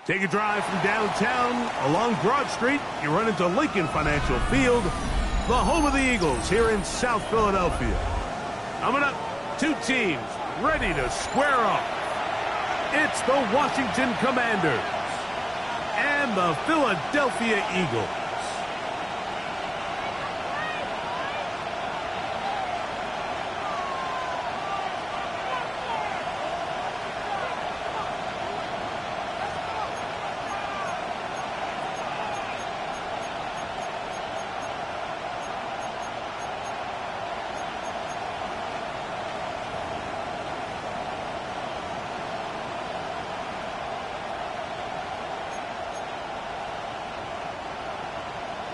Take a drive from downtown along Broad Street. You run into Lincoln Financial Field, the home of the Eagles here in South Philadelphia. Coming up, two teams ready to square off. It's the Washington Commanders and the Philadelphia Eagles.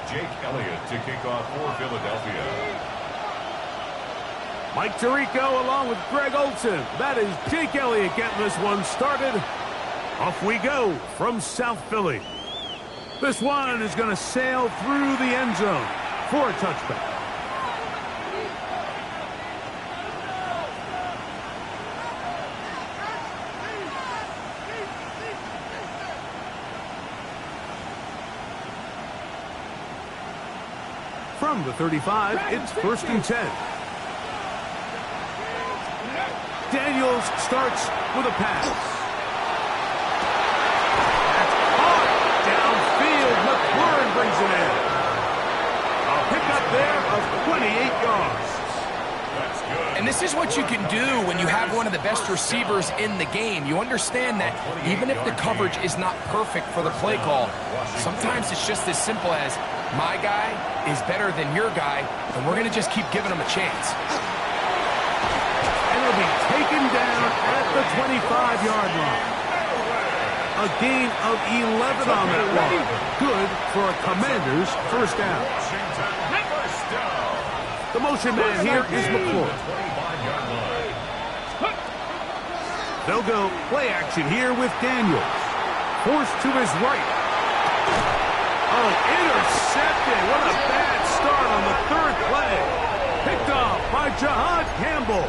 Jake Elliott to kick off for Philadelphia. Mike Tirico along with Greg Olson. That is Jake Elliott getting this one started. Off we go from South Philly. This one is going to sail through the end zone for a touchback. From the 35, it's 1st and 10. Daniels starts with a pass. That's caught downfield. McLaurin brings it in. A pickup there of 28 yards. That's good. And this is what you can do when you have one of the best receivers in the game. You understand that even if the coverage is not perfect for the play call, sometimes it's just as simple as, my guy is better than your guy, and we're going to just keep giving him a chance. And it'll be taken down at the 25-yard line. A gain of 11 on that one. Good for a Commanders first down. The motion man here is McLaurin. They'll go play action here with Daniels. Forced to his right. Oh, intercepted. What a bad start on the 3rd play. Picked off by Jahad Campbell.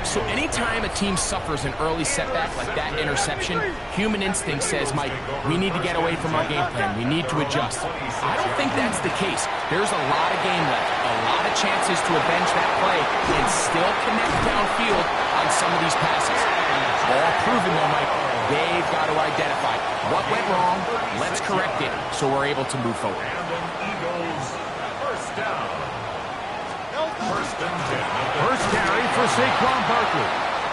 So anytime a team suffers an early setback like that interception, human instinct says, Mike, we need to get away from our game plan. We need to adjust. I don't think that's the case. There's a lot of game left, a lot of chances to avenge that play and still connect downfield on some of these passes. All proven though, Mike, they've got to identify what went wrong, let's correct it so we're able to move forward. Eagles, first down. 1st and 10. First carry for Saquon Barkley.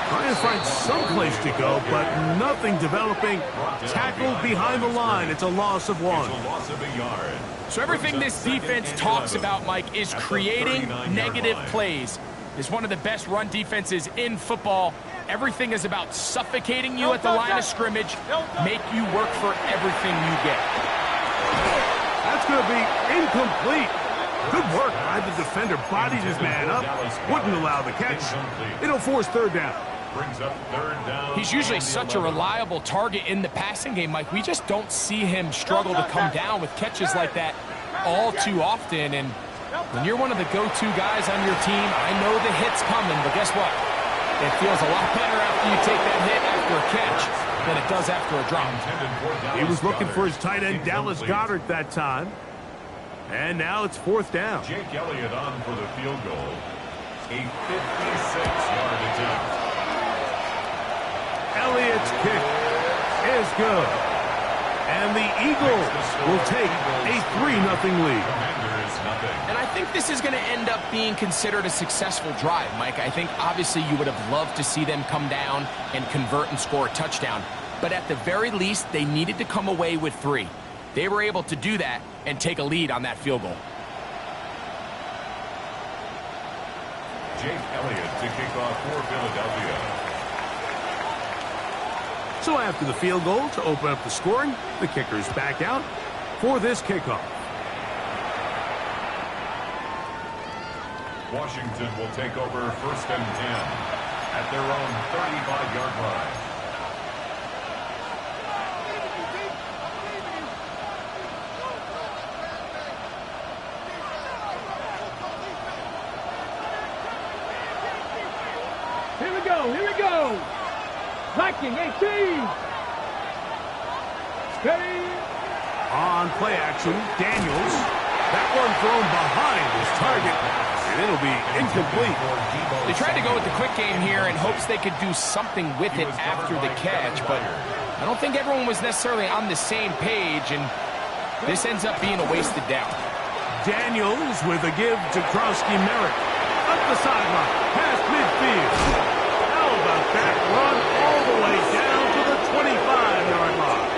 Trying to find some place to go, but nothing developing. Tackled behind the line. It's a loss of 1. It's a loss of a yard. So everything this defense talks about, Mike, is creating negative plays. It's one of the best run defenses in football. Everything is about suffocating you at the line of scrimmage, make you work for everything you get. That's going to be incomplete. Good work by the defender. Bodied his man up. Wouldn't allow the catch. It'll force 3rd down. Brings up 3rd down. He's usually such a reliable target in the passing game, Mike. We just don't see him struggle to come down with catches like that all too often. And when you're one of the go-to guys on your team, I know the hit's coming, but guess what? It feels a lot better after you take that hit after a catch than it does after a drop. He was looking for his tight end, Dallas Goedert, that time. And now it's 4th down. Jake Elliott on for the field goal. A 56-yard attempt. Elliott's kick is good. And the Eagles will take a 3-0 lead. And I think this is going to end up being considered a successful drive, Mike. I think obviously you would have loved to see them come down and convert and score a touchdown. But at the very least, they needed to come away with 3. They were able to do that and take a lead on that field goal. Jake Elliott to kick off for Philadelphia. So after the field goal to open up the scoring, the kicker's back out for this kickoff. Washington will take over 1st and 10 at their own 35-yard line. Here we go. Viking 18. On play action, Daniels. That one thrown behind his target, and it'll be incomplete. They tried to go with the quick game here in hopes they could do something with it after the catch, but I don't think everyone was necessarily on the same page, and this ends up being a wasted down. Daniels with a give to Krosky Merritt. Up the sideline, past midfield. How about that run all the way down to the 25-yard line?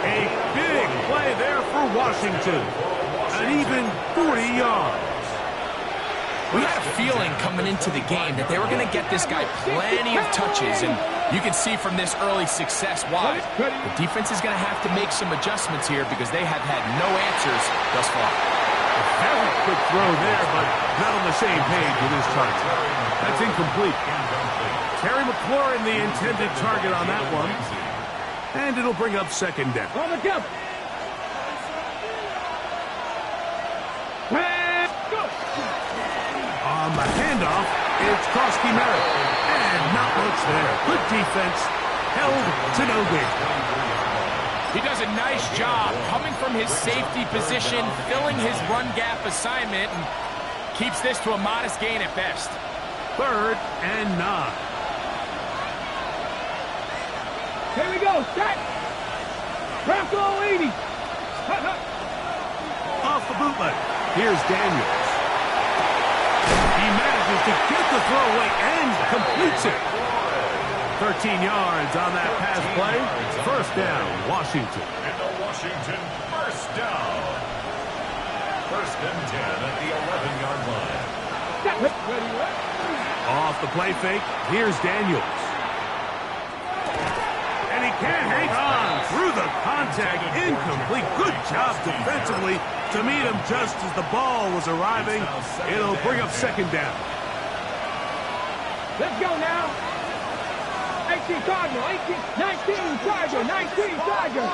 A big play there for Washington. An even 40 yards. We had a feeling coming into the game that they were going to get this guy plenty of touches, and you can see from this early success why. The defense is going to have to make some adjustments here because they have had no answers thus far. A very quick throw there, but not on the same page with his target. That's incomplete. Terry McLaurin, the intended target on that one. And it'll bring up second down. On the handoff, it's Krosky Merritt. And not much there. Good defense. Held to no gain. He does a nice job coming from his safety position, filling his run gap assignment, and keeps this to a modest gain at best. 3rd and 9. Here we go, set! Bronco 80! Off the bootleg. Here's Daniels. He manages to get the throw away and completes it. 13 yards on that pass play. First down, Washington. And the Washington first down. 1st and 10 at the 11-yard line. Off the play fake, here's Daniels. And he can't hang on through the contact. Incomplete. Good job defensively to meet him just as the ball was arriving. It'll bring up second down. Let's go now. 18 Cardinal, 19 Charger, 19 Charger.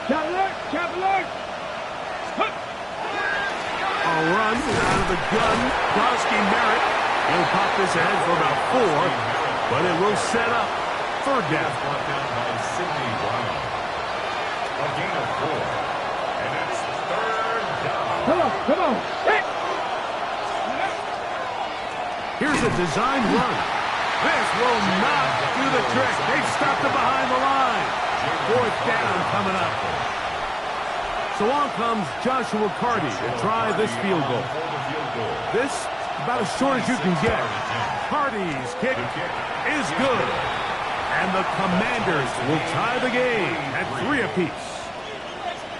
Chop alert. A run out of the gun. Krosky Merritt. He'll pop this ahead for about 4, but it will set up 3rd down. Brought down by Sidney Brown. A gain of 4. And it's 3rd down. Come on. Hey. Here's a design run. This will not do the trick. They've stopped it behind the line. 4th down coming up. So on comes Joshua Carty to try this field goal. This about as short as you can get. Carty's kick is good. And the Commanders will tie the game at 3 apiece.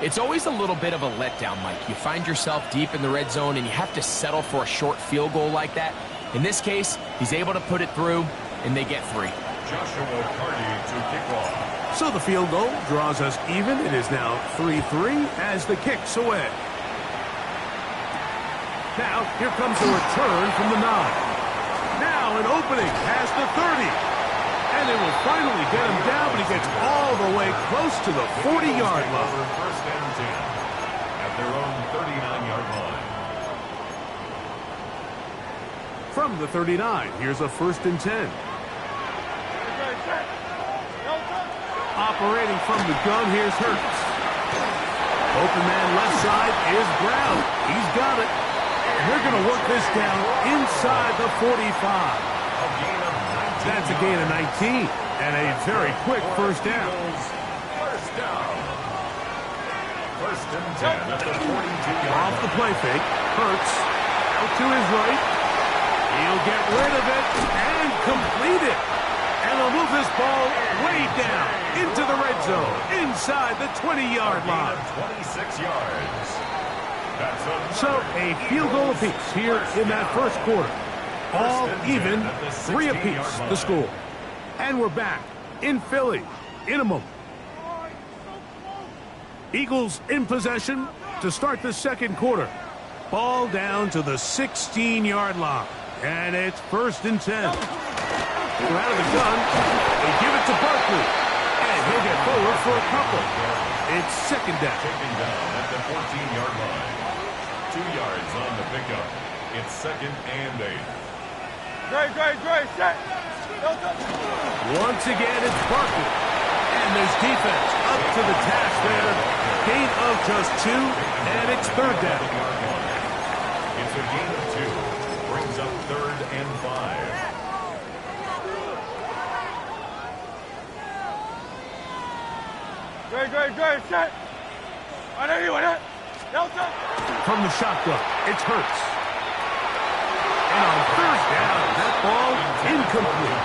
It's always a little bit of a letdown, Mike. You find yourself deep in the red zone and you have to settle for a short field goal like that. In this case, he's able to put it through, and they get 3. Joshua Carty to kick off. So the field goal draws us even. It is now 3-3 as the kick's away. Now, here comes the return from the 9. Now an opening past the 30. And they will finally get him down, but he gets all the way close to the 40-yard line. 1st and 10 at their own 39-yard line. From the 39, here's a 1st and 10. Operating from the gun, here's Hurts. Open man left side is Brown. He's got it. And they're going to work this down inside the 45. That's a gain of 19. And a very quick first down. First down. 1st and 10 at the 42-yard line. Off the play fake. Hurts out to his right. He'll get rid of it and complete it. And they'll move this ball way down into the red zone, inside the 20-yard line. 26 yards. So a field goal apiece here in that first quarter. All even, 3 apiece, the score. And we're back in Philly in a moment. Eagles in possession to start the second quarter. Ball down to the 16-yard line. And it's 1st and 10. They're out of the gun. They give it to Barkley. And he'll get forward for a couple. It's 2nd down. Taken down at the 14-yard line. 2 yards on the pickup. It's 2nd and 8. Great, set. Once again, it's Barkley. And there's defense up to the task there. Gain of just 2, and it's third down. It's a gain of 2. Brings up 3rd and 5. Great, set. I know you want it. Delta. From the shotgun, it's Hurts. And on third down, that ball incomplete.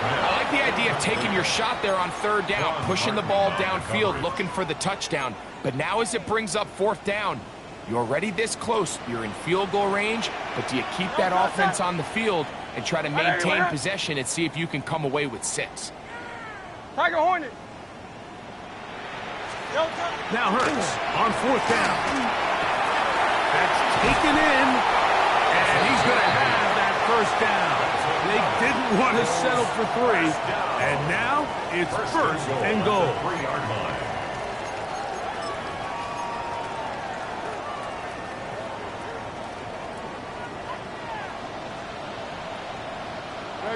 I like the idea of taking your shot there on third down, pushing the ball downfield, looking for the touchdown. But now as it brings up 4th down, you're already this close. You're in field goal range, but do you keep that offense on the field and try to maintain possession and see if you can come away with 6? Tiger Hornet. Now Hurts on 4th down. That's taken in, and he's going to have that 1st down. They didn't want to settle for 3, and now it's 1st and goal. 3-yard line.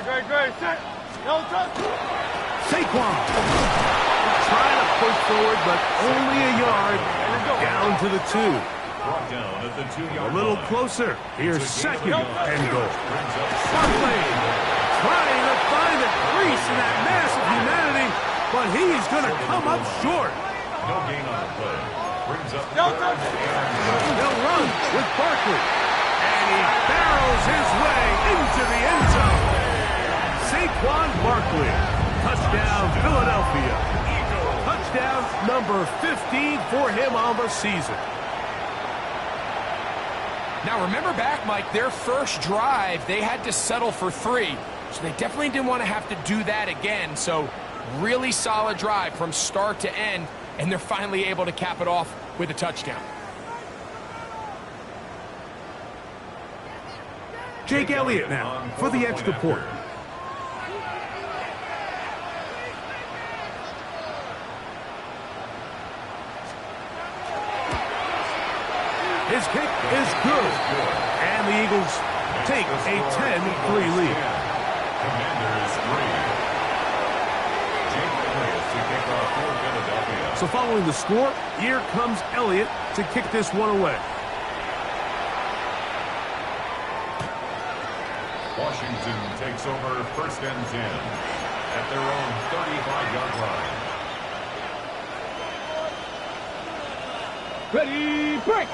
Great, set. Delta. Saquon trying to push forward, but only a yard. Down to the 2. Brought down at the 2-yard A little line. closer. Here's 2nd and goal. Barkley trying to find a crease in that mass of humanity, but he's going to come up short. No gain on the play. Brings up Delta. 3rd and They'll run with Barkley, and he barrels his way into the end zone. Saquon Barkley, touchdown Philadelphia. Touchdown number 15 for him on the season. Now remember back, Mike, their first drive, they had to settle for 3. So they definitely didn't want to have to do that again. So really solid drive from start to end, and they're finally able to cap it off with a touchdown. Jake Elliott now for the extra point. His kick is good, and the Eagles take a 10-3 lead. Commanders 3. Jake Elliott to kick off for Philadelphia. So following the score, here comes Elliott to kick this one away. Washington takes over 1st and 10 at their own 35-yard line. Ready, break.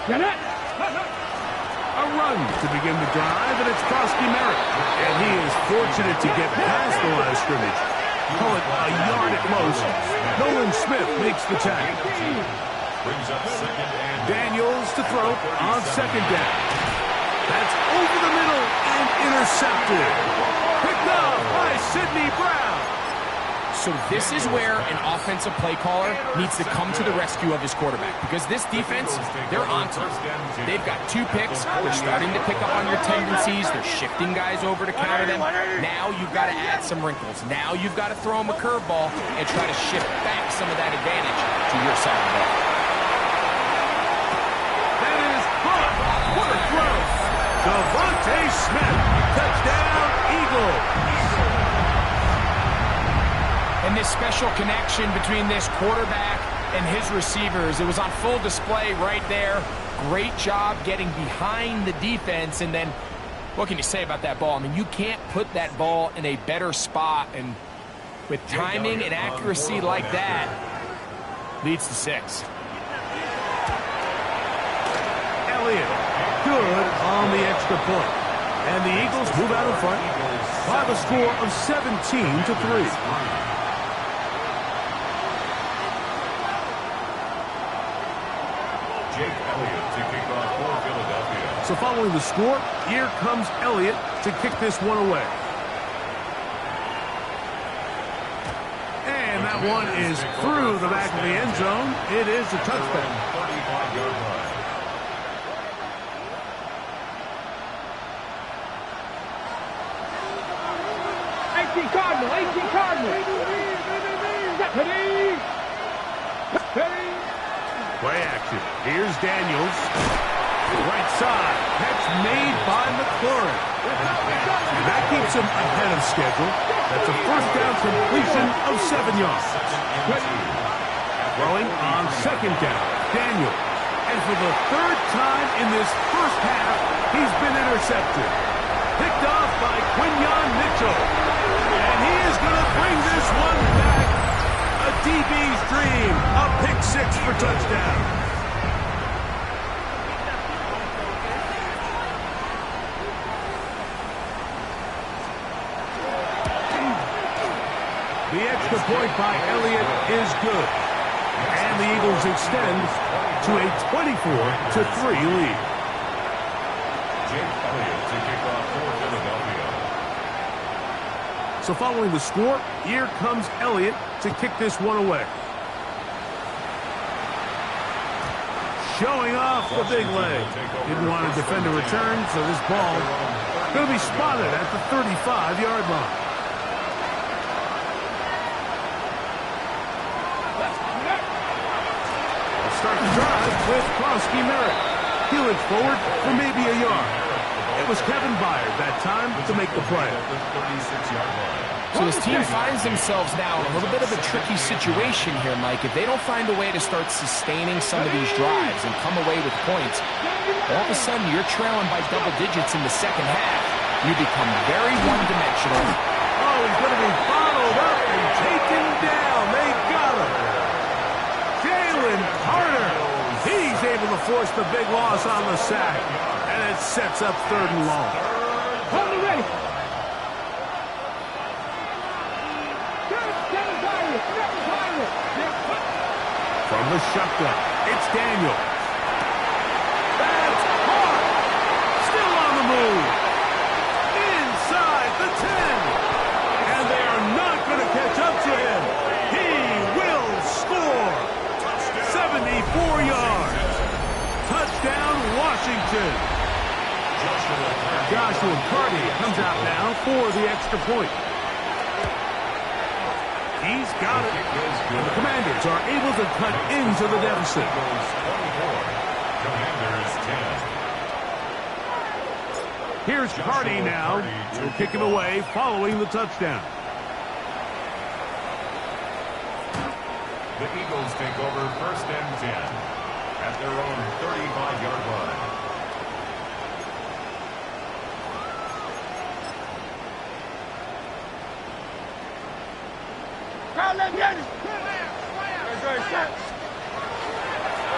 Get it. A run to begin the drive, and it's Krosky Merritt. And he is fortunate to get past the line of scrimmage. Call it a yard at most. Nolan Smith makes the tackle. Brings up 2nd and Daniels to throw on 2nd down. That's over the middle and intercepted. Picked up by Sidney Brown. So this is where an offensive play caller needs to come to the rescue of his quarterback, because this defense, they're on to it. They've got 2 picks. They're starting to pick up on your tendencies. They're shifting guys over to counter them. Now you've got to add some wrinkles. Now you've got to throw them a curveball and try to shift back some of that advantage to your side of the ball. That is caught. What a throw. Devontae Smith. Touchdown, Eagles. And this special connection between this quarterback and his receivers, it was on full display right there. Great job getting behind the defense. And then, what can you say about that ball? I mean, you can't put that ball in a better spot. And with timing and accuracy like that, leads to 6. Elliott, good on the extra point. And the Eagles move out in front by the score of 17-3. Jake Elliott to kick off for Philadelphia. So following the score, here comes Elliott to kick this one away. And that one is through the back of the end zone. It is a touchback. 35-yard line. Cardinal. Ready. Play action. Here's Daniels. Right side. Catch made by McLaurin. And that keeps him ahead of schedule. That's a first down completion of 7 yards. Throwing on second down. Daniel. And for the third time in this first half, he's been intercepted. Picked off by Quinyon Mitchell. And he is going to bring this one back. A DB's dream. A pick six for touchdown. The extra point by Elliott is good. And the Eagles extend to a 24-3 lead. Jake Elliott to kick off for Philadelphia. So following the score, here comes Elliott to kick this one away. Showing off the big leg. Didn't want to defend a return, so this ball going to be spotted at the 35-yard line. Start the drive with Krosky Merritt. Healing forward for maybe a yard. It was Kevin Byard that time to make the play. So this team finds themselves now in a little bit of a tricky situation here, Mike. If they don't find a way to start sustaining some of these drives and come away with points, all of a sudden you're trailing by double digits in the second half. You become very one-dimensional. Oh, he's going to be bottled up and taken down. They got him. Jalen Carter. He's able to force the big loss on the sack. And it sets up 3rd and long. Hold it ready. From the shotgun, it's Daniel. That's caught. Still on the move. Inside the 10. And they are not going to catch up to him. He will score. 74 yards. Touchdown, Washington. Joshua Carty comes out now for the extra point. He's got it. And the Commanders are able to cut into the deficit. Commanders 10. Here's Carty now. He'll kick it away following the touchdown. The Eagles take over 1st and 10 at their own 35-yard line.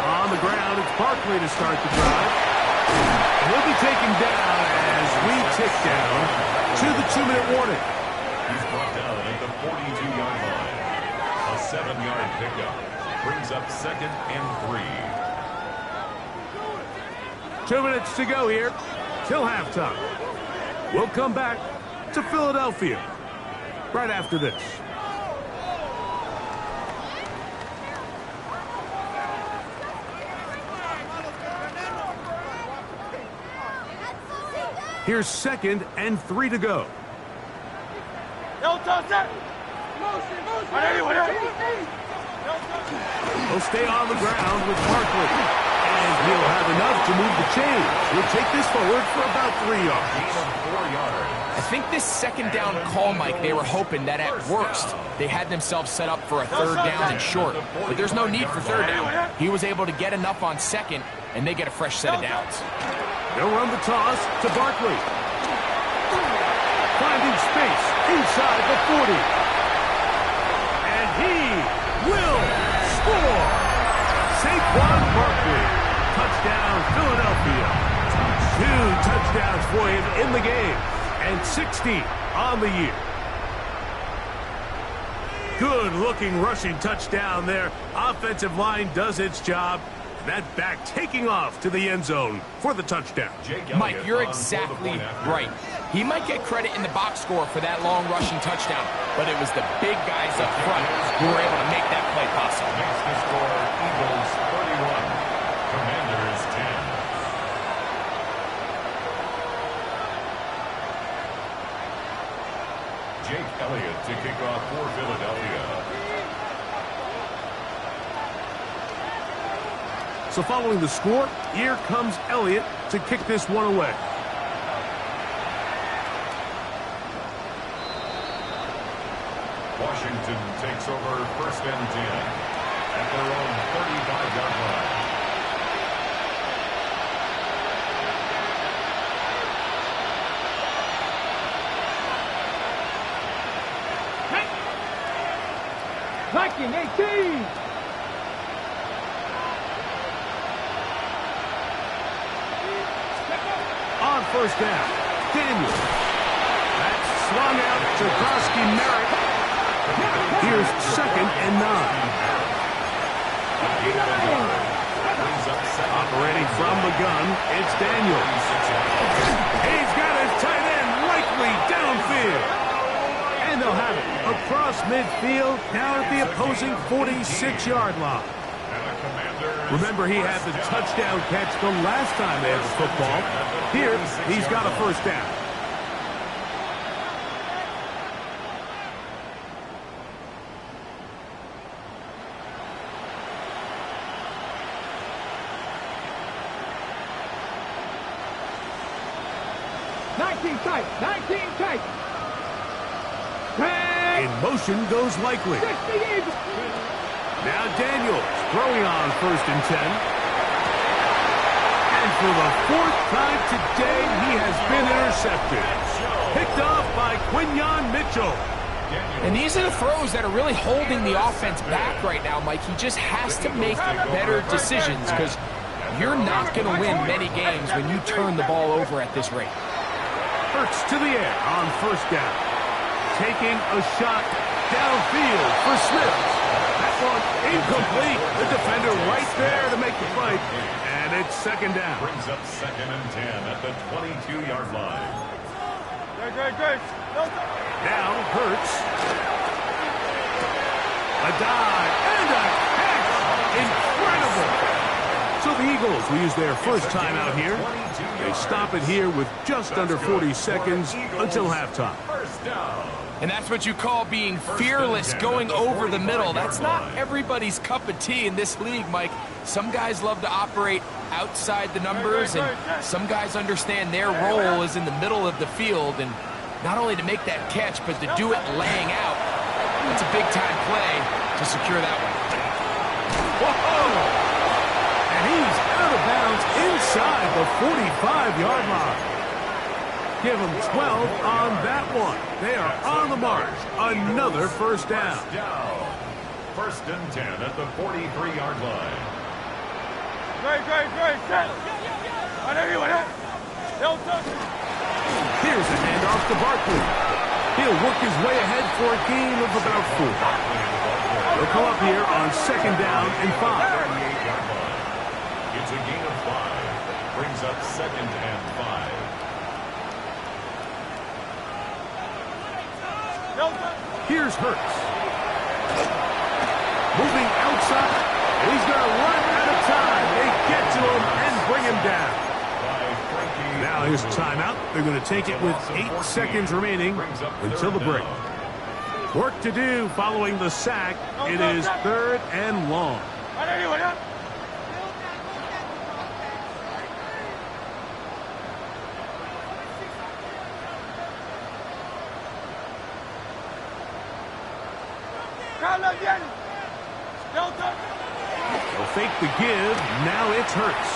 On the ground, it's Barkley to start the drive. And he'll be taken down as we tick down to the 2-minute warning. He's brought down at the 42-yard line. A 7-yard pickup brings up 2nd and 3. 2 minutes to go here till halftime. We'll come back to Philadelphia right after this. Here's 2nd and 3 to go. He'll stay on the ground with Barkley. And he'll have enough to move the chains. He'll take this forward for about 3 yards. I think this 2nd down call, Mike, they were hoping that at worst they had themselves set up for a 3rd down and short. But there's no need for 3rd down. He was able to get enough on 2nd, and they get a fresh set of downs. They'll run the toss to Barkley. Finding space inside the 40. And he will score. Saquon Barkley. Touchdown, Philadelphia. 2 touchdowns for him in the game. And 60 on the year. Good-looking rushing touchdown there. Offensive line does its job. That back taking off to the end zone for the touchdown. Mike, you're exactly right. He might get credit in the box score for that long rushing touchdown, but it was the big guys up front who were able to make that play possible. Makes the score Eagles 31, Commanders 10. Jake Elliott to kick off for Philadelphia. So following the score, here comes Elliott to kick this one away. Washington takes over 1st and 10 at their own 35-yard line. Viking 18. On 1st down, Daniel. That's swung out to Groski Merritt. Here's 2nd and 9. Operating from the gun, it's Daniel. He's got his tight end likely downfield. And they'll have it across midfield, down at the opposing 46-yard line. Remember, he had the touchdown catch the last time they had the football. Here, he's got a 1st down. Tight. 19 tight. In motion goes likely. 60 Eagles. Now Daniels throwing on 1st and 10. And for the 4th time today, he has been intercepted. Picked off by Quinyon Mitchell. And these are the throws that are really holding the offense back right now, Mike. He just has to make better decisions because you're not going to win many games when you turn the ball over at this rate. Hurts to the air on 1st down. Taking a shot downfield for Smith. That one incomplete. The defender right there to make the fight. And it's 2nd down. Brings up 2nd and 10 at the 22-yard line. Now Hurts. A dive and a catch. Incredible. So the Eagles will use their 1st time out here. They stop it here with just under 40 seconds until halftime. And that's what you call being fearless, going over the middle. That's not everybody's cup of tea in this league, Mike. Some guys love to operate outside the numbers, and some guys understand their role is in the middle of the field, and not only to make that catch, but to do it laying out. That's a big-time play to secure that one. Whoa! And he's out of bounds inside the 45-yard line. Give them 12 on that one. They are on the march. Another 1st down. 1st and 10 at the 43-yard line. Here's a handoff to Barkley. He'll work his way ahead for a gain of about 4. They'll come up here on 2nd down and 5. It's a gain of 5. Brings up 2nd and 5. Here's Hurts. Moving outside. And he's going to run out of time. They get to him and bring him down. Now here's a timeout. They're going to take it with 8 seconds remaining until the break. Work to do following the sack. It is 3rd and long. They'll fake the give. Now it's Hurts.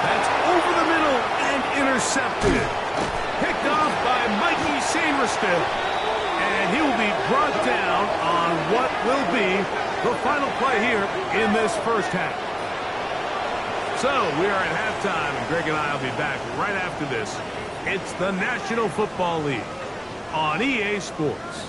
That's over the middle and intercepted. Picked off by Mikey Sainristil. And he will be brought down on what will be the final play here in this 1st half. So we are at halftime, and Greg and I will be back right after this. It's the National Football League on EA Sports.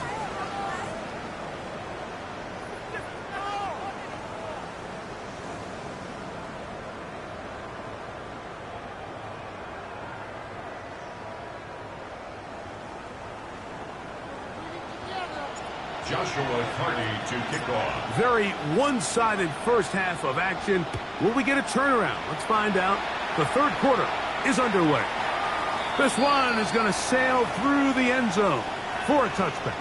Joshua Carty to kick off. Very one-sided 1st half of action. Will we get a turnaround? Let's find out. The 3rd quarter is underway. This one is going to sail through the end zone for a touchback.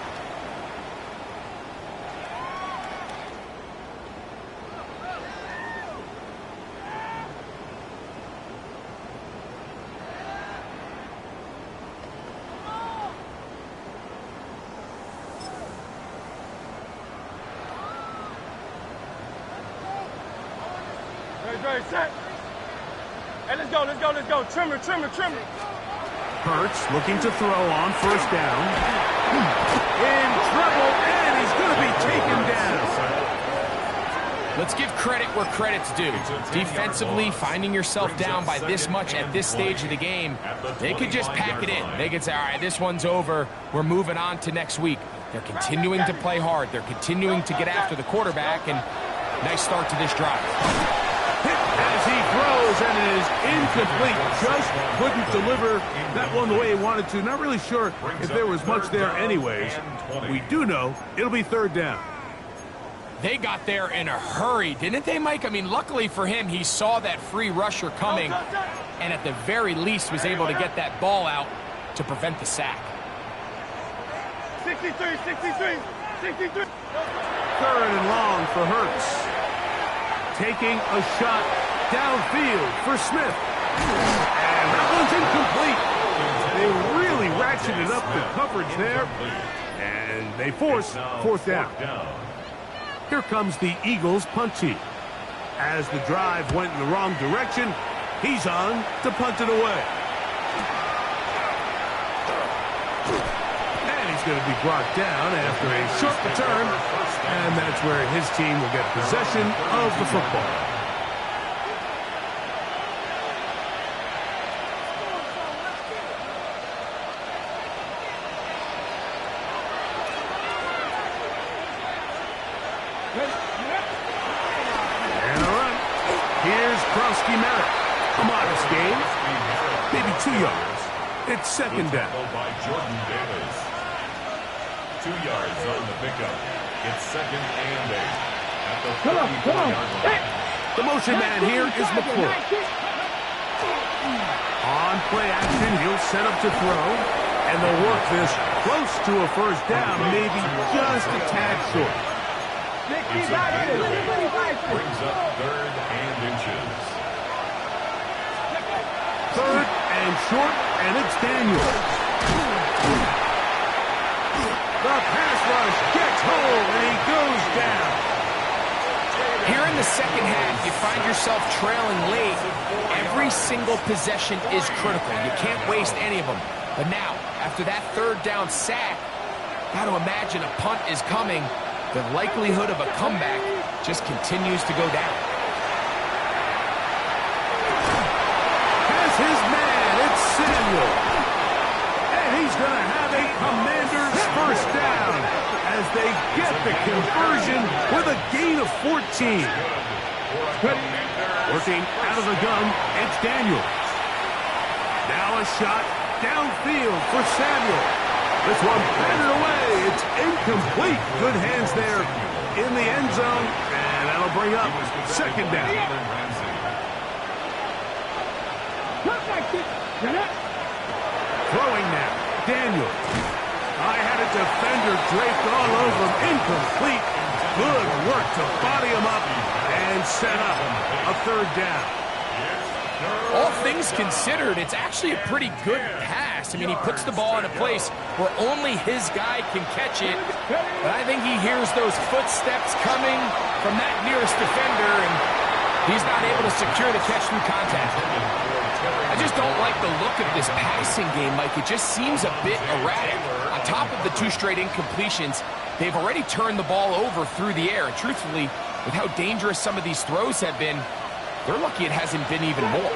Ready, set. Hey, let's go, let's go, let's go. Trimmer, trimmer, trimmer. Hurts looking to throw on first down. In trouble, and he's going to be taken down. Let's give credit where credit's due. Defensively, finding yourself down by this much at this stage of the game, they could just pack it in. They could say, all right, this one's over. We're moving on to next week. They're continuing to play hard. They're continuing to get after the quarterback, and nice start to this drive. As he throws, and it is incomplete. Just couldn't deliver that one the way he wanted to. Not really sure if there was much there anyways. We do know it'll be third down. They got there in a hurry, didn't they, Mike? I mean, luckily for him, he saw that free rusher coming, and at the very least was able to get that ball out to prevent the sack. 63, 63, 63. Third and long for Hurts. Taking a shot downfield for Smith. And that one's incomplete. They really ratcheted up the coverage there, and they force fourth down. Here comes the Eagles punt team. As the drive went in the wrong direction, he's on to punt it away. And he's going to be brought down after a short return, and that's where his team will get possession of the football. A modest gain, maybe 2 yards. It's second down. By Jordan Davis. 2 yards on the pickup. It's second and 8 at the 34-yard line. The motion man here is McCoy. On play action, he'll set up to throw, and they'll work this close to a first down, maybe just a tad short. Brings up third and inches. Third and short, and it's Daniels. The pass rush gets home, and he goes down. Here in the second half, you find yourself trailing late. Every single possession is critical. You can't waste any of them. But now, after that third down sack, got to imagine a punt is coming. The likelihood of a comeback just continues to go down. His man, it's Samuel. And he's going to have a Commander's first down as they get the conversion with a gain of 14. Working out of the gun, it's Daniels. Now a shot downfield for Samuel. This one batted away. It's incomplete. Good hands there in the end zone, and that'll bring up second down. Throwing now, Daniels. I had a defender draped all over him. Incomplete. Good work to body him up and set up a third down. All things considered, it's actually a pretty good pass. I mean, he puts the ball in a place where only his guy can catch it. But I think he hears those footsteps coming from that nearest defender, and he's not able to secure the catch through contact. I just don't like the look of this passing game, Mike. It just seems a bit erratic. On top of the 2 straight incompletions, they've already turned the ball over through the air. And truthfully, with how dangerous some of these throws have been, they're lucky it hasn't been even more.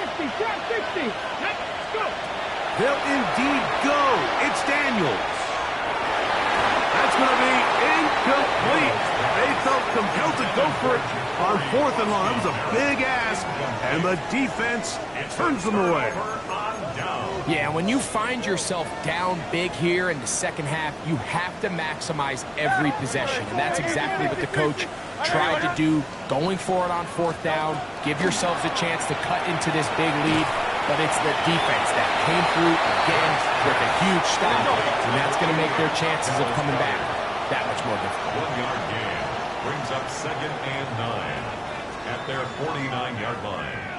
They'll indeed go. It's Daniels. That's going to be incomplete. They felt compelled to go for it on fourth and long. That was a big ask, and the defense turns them away. Yeah, when you find yourself down big here in the second half, you have to maximize every possession. And that's exactly what the coach tried to do, going for it on fourth down. Give yourselves a chance to cut into this big lead. But it's the defense that came through again with a huge stop. And that's going to make their chances of coming back that much more difficult. 1-yard gain brings up second and 9 at their 49-yard line.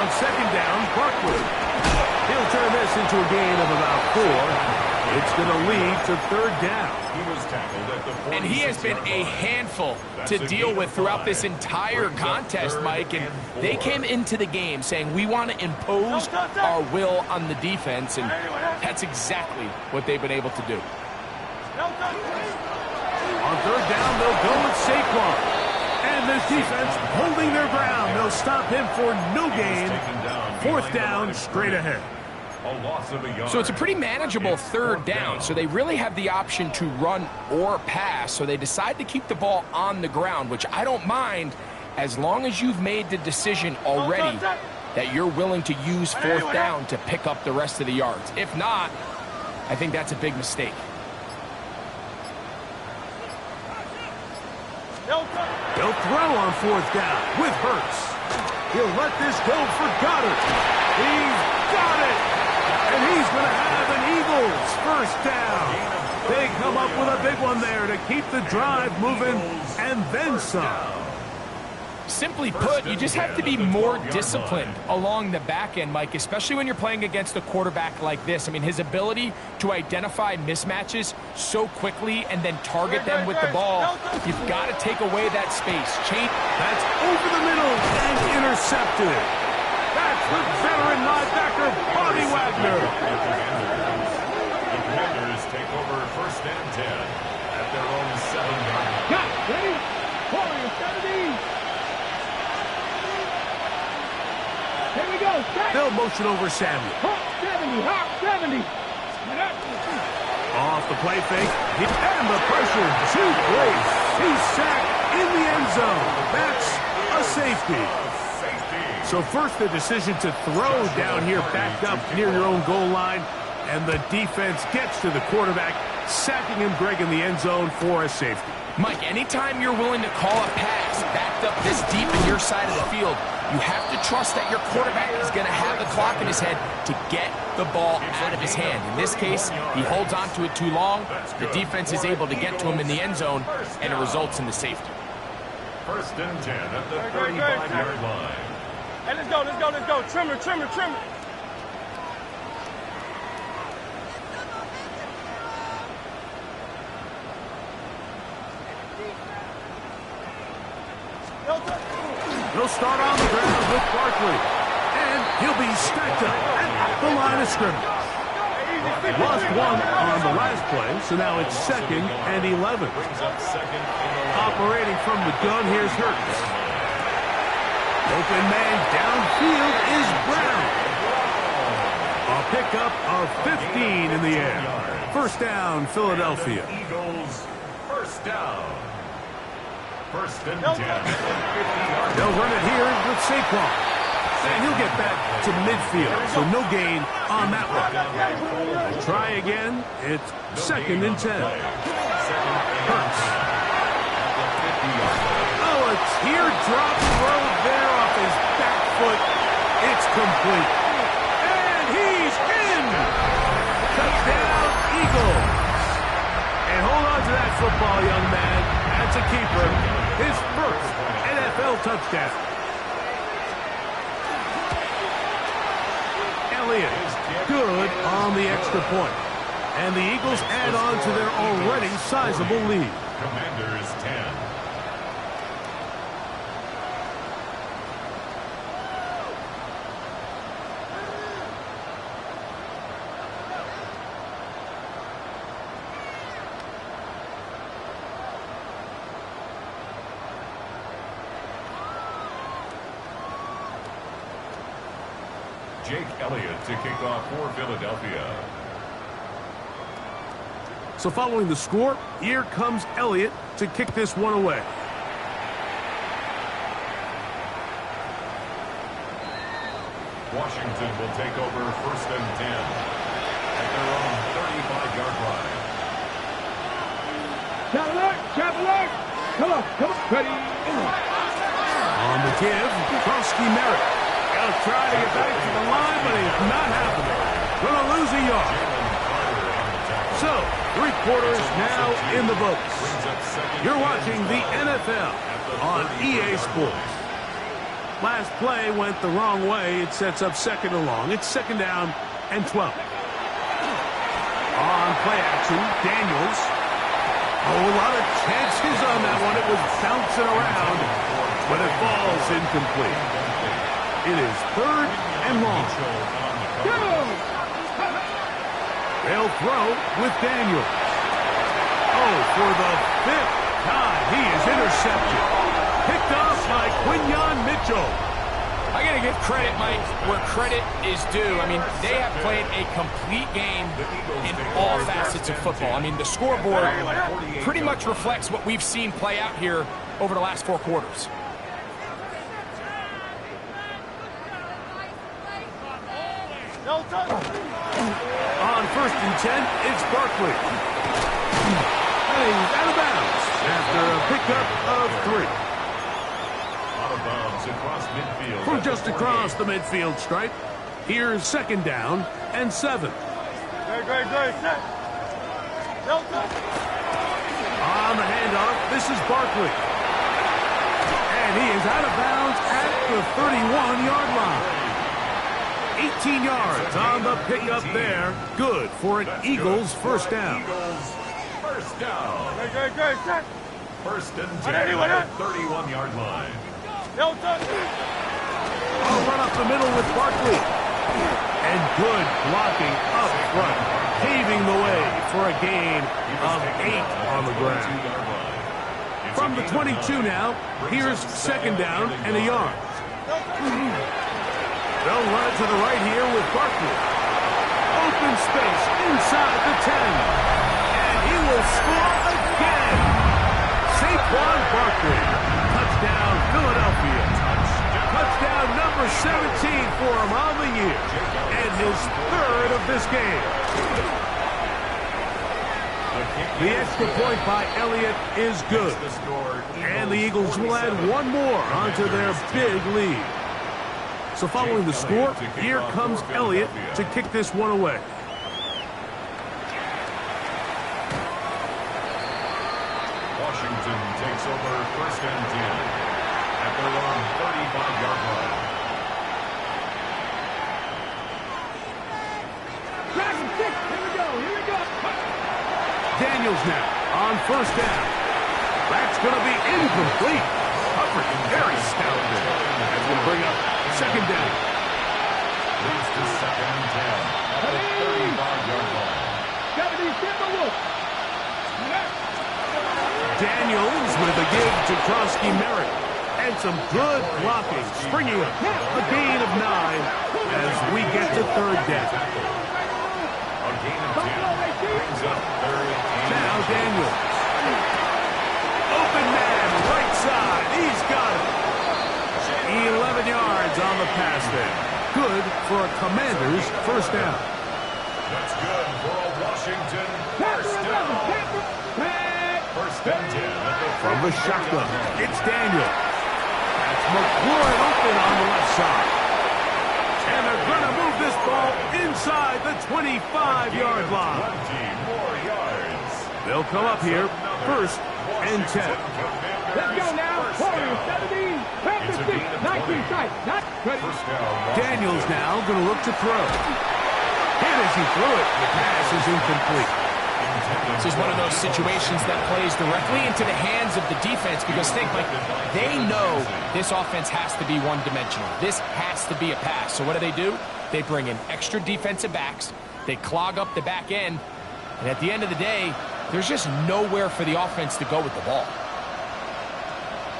On second down, Barkley. He'll turn this into a gain of about 4. It's going to lead to third down. He was tackled at the And he has been a handful to deal with throughout this entire contest, Mike. And they came into the game saying, we want to impose our will on the defense. And that's exactly what they've been able to do. On third down, they'll go with Saquon. And this defense holding their ground. They'll stop him for no gain. Fourth down, straight ahead. So it's a pretty manageable third down. So they really have the option to run or pass. So they decide to keep the ball on the ground, which I don't mind as long as you've made the decision already that you're willing to use fourth down to pick up the rest of the yards. If not, I think that's a big mistake. He'll throw on fourth down with Hurts. He'll let this go for Goddard. He's got it. And he's going to have an Eagles first down. They come up with a big one there to keep the drive moving and then some. Simply put, you just have to be more disciplined along the back end, Mike, especially when you're playing against a quarterback like this. I mean, his ability to identify mismatches so quickly and then target them with the ball, you've got to take away that space. That's over the middle and intercepted. That's the veteran linebacker, Bobby Wagner. The Commanders take over first and 10 at their own 7-yard line. Got it. Ready? Warrior 70. Here we go. Set. They'll motion over Samuel. Hawk 70. Hawk 70. Off the play fake. And the pressure to Grace. He's sacked in the end zone. That's a safety. So first the decision to throw down here backed up near your own goal line. And the defense gets to the quarterback, sacking him, Greg, in the end zone for a safety. Mike, anytime you're willing to call a pass backed up this deep in your side of the field, you have to trust that your quarterback is going to have the clock in his head to get the ball out of his hand. In this case, he holds on to it too long. The defense is able to get to him in the end zone, and it results in the safety. First and 10 at the 35-yard line. Hey, let's go, let's go, let's go. Trimmer, trimmer, trimmer. He'll start on the ground with Barkley. And he'll be stacked up at the line of scrimmage. Lost one on the last play, so now it's 2nd and 11. Operating from the gun, here's Hurts. Open man downfield is Brown. A pickup of 15 in the air. First down, Philadelphia. Eagles, first down. First and 10. They'll run it here with Saquon. And he'll get back to midfield, so no gain on that one. Try again. It's 2nd and 10. Hurts. Oh, a teardrop throw there off his back foot. It's complete. And he's in. Touchdown, Eagles. And hold on to that football, young man. That's a keeper. His first NFL touchdown. Elliott, good on the extra point. And the Eagles add on to their already sizable lead. Commanders 10. Jake Elliott to kick off for Philadelphia. So following the score, here comes Elliott to kick this one away. Washington will take over first and 10 at their own 35-yard line. Traveler! Come on, come on. Ready? On the give, Krosky Merritt. He'll try to get back to the line, but it's not happening. Gonna lose a yard. So, 3 quarters now in the books. You're watching the NFL on EA Sports. Last play went the wrong way. It sets up second and long. It's second down and 12. On play action, Daniels. Oh, a lot of chances on that one. It was bouncing around, but it falls incomplete. It is third and long. They'll throw with Daniels. Oh, for the fifth time, he is intercepted. Picked off by Quinyon Mitchell. I got to give credit, Mike, where credit is due. I mean, they have played a complete game in all facets of football. I mean, the scoreboard pretty much reflects what we've seen play out here over the last 4 quarters. On first and 10, it's Barkley. And he's out of bounds after a pickup of 3. Out of bounds across midfield. From just across the midfield stripe, here's second down and 7. Great. On the handoff, this is Barkley. And he is out of bounds at the 31-yard line. 18 yards on the pickup there. Good for an Eagles first down. Eagles first down. Great. First and 10 at the 31-yard line. I'll run up the middle with Barkley. And good blocking up front, paving the way for a gain of 8 on the ground. From the 22 now, here's second down and a yard. They'll run it to the right here with Barkley. Open space inside the 10. And he will score again. Saquon Barkley. Touchdown, Philadelphia. Touchdown number 17 for him on the year. And his 3rd of this game. The extra point by Elliott is good. And the Eagles will add one more onto their big lead. So following the score, here comes Elliott to kick this one away. Washington takes over first and 10 at their own 35-yard line. Here we go. Daniels now on first down. That's going to be incomplete. Hubbard very stout there. That's going to bring up second down. Leads to second and 10 at the 35-yard line. Daniels with a give to Krosky-Merritt. And some good blocking, springing up a gain of 9 as we get to third down. A gain of 10 brings up third and Now Daniels. Open man, right side. He's got it. 11 yards on the pass there. Good for a Commanders first down. That's good for a Washington first down. First and 10 at the From the shotgun, it's Daniels. That's McLaurin open on the left side. And they're going to move this ball inside the 25-yard line. 20 more yards. They'll come up here first and 10. Let's go now. 17, 19 sight. Not ready. First down. Daniels now going to look to throw. And as he threw it, the pass is incomplete. This is one of those situations that plays directly into the hands of the defense because think, Mike, they know this offense has to be one-dimensional. This has to be a pass. So what do? They bring in extra defensive backs. They clog up the back end. And at the end of the day, there's just nowhere for the offense to go with the ball.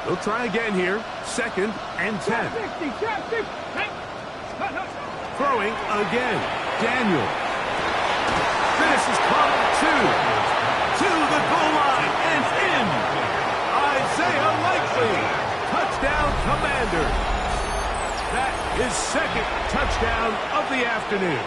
They'll try again here. Second and 10. Throwing again. Daniel. This is caught 2. To the goal line and in. Isaiah Likely. Touchdown Commanders. That is second touchdown of the afternoon.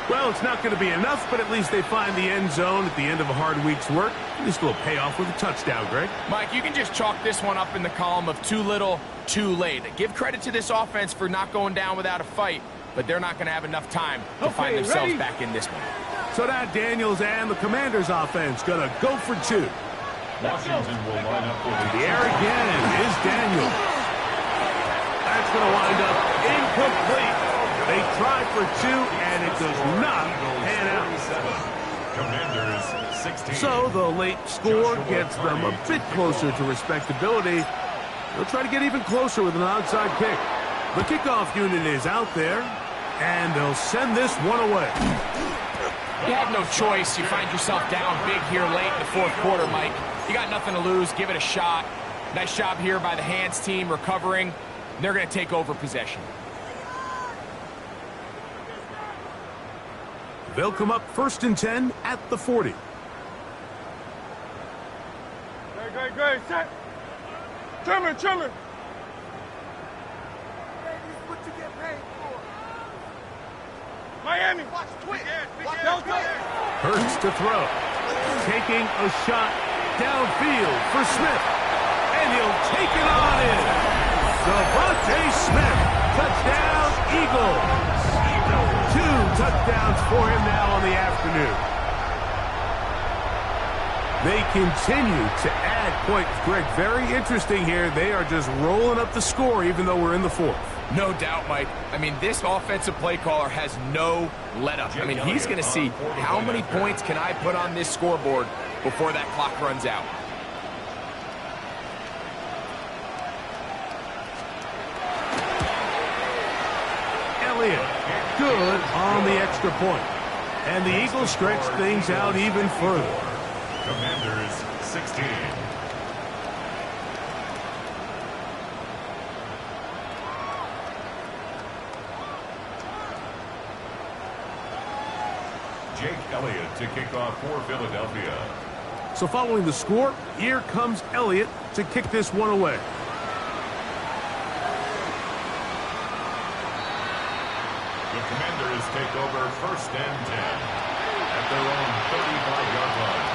Well, it's not going to be enough, but at least they find the end zone at the end of a hard week's work. At least it'll pay off with a touchdown, Greg. Mike, you can just chalk this one up in the column of too little, too late. Give credit to this offense for not going down without a fight, but they're not going to have enough time to find themselves back in this one. So now Daniels and the Commanders offense going to go for 2. Washington will line up for The air again is Daniels. That's going to wind up incomplete. They tried for 2, and it does not pan out. Commanders 16. So the late score gets them a bit closer to respectability. They'll try to get even closer with an onside kick. The kickoff unit is out there, and they'll send this one away. You have no choice. You find yourself down big here late in the fourth quarter, Mike. You got nothing to lose. Give it a shot. Nice job here by the hands team recovering. They're going to take over possession. They'll come up 1st and 10 at the 40. Great, set. Trimmer. This is what you get paid for. Miami. Watch quick. Hurts to throw. Taking a shot downfield for Smith. And he'll take it on in. Devontae Smith. Touchdown, Eagles. 2 touchdowns for him now on the afternoon. They continue to add points. Greg, very interesting here. They are just rolling up the score even though we're in the 4th. No doubt, Mike. I mean, this offensive play caller has no let-up. I mean, he's going to see how many points can I put on this scoreboard before that clock runs out. Elliott, good on the extra point. And the Eagles stretch things out even further. Commanders 16. Jake Elliott to kick off for Philadelphia. So following the score, here comes Elliott to kick this one away. The Commanders take over 1st and 10 at their own 35-yard line.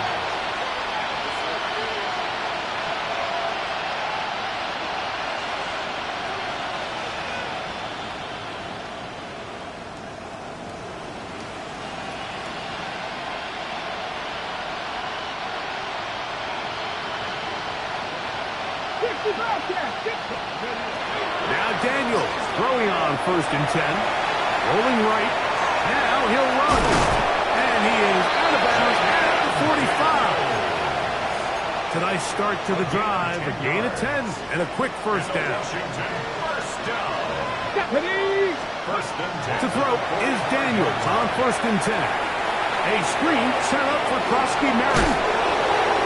Now Daniels throwing on 1st and 10. Rolling right. Now he'll run. And he is out of bounds at the 45. It's a nice start to the drive. A gain of 10 and a quick first down. Washington first down. Deputies. 1st and 10. To throw is Daniels on 1st and 10. A screen set up for Krosky Merritt.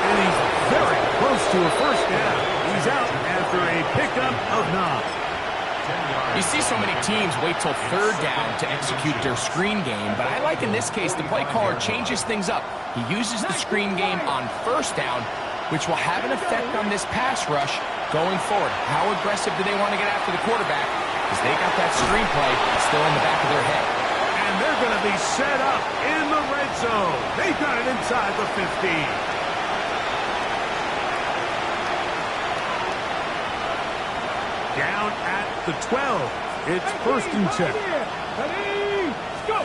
And he's very close to a first down. He's out after a pickup of 9. You see so many teams wait till 3rd down to execute their screen game, but I like in this case the play caller changes things up. He uses the screen game on 1st down, which will have an effect on this pass rush going forward. How aggressive do they want to get after the quarterback? Because they got that screen play still in the back of their head. And they're going to be set up in the red zone. They've got it inside the 15. Down at the 12. It's 1st and 10. Ready, go.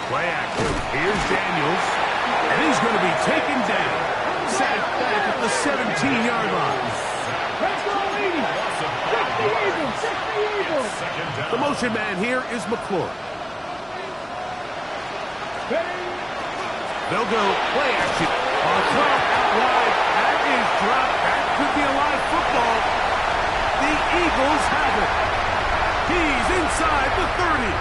Play action. Here's Daniels. And he's going to be taken down. Sacked back at the 17-yard line. Let's go, ladies. Check the Eagles. Check the Eagles. The motion man here is McClure. Ready. They'll go play action. On a throw out wide. That is dropped. That could be a live football. The Eagles have it. He's inside the 30.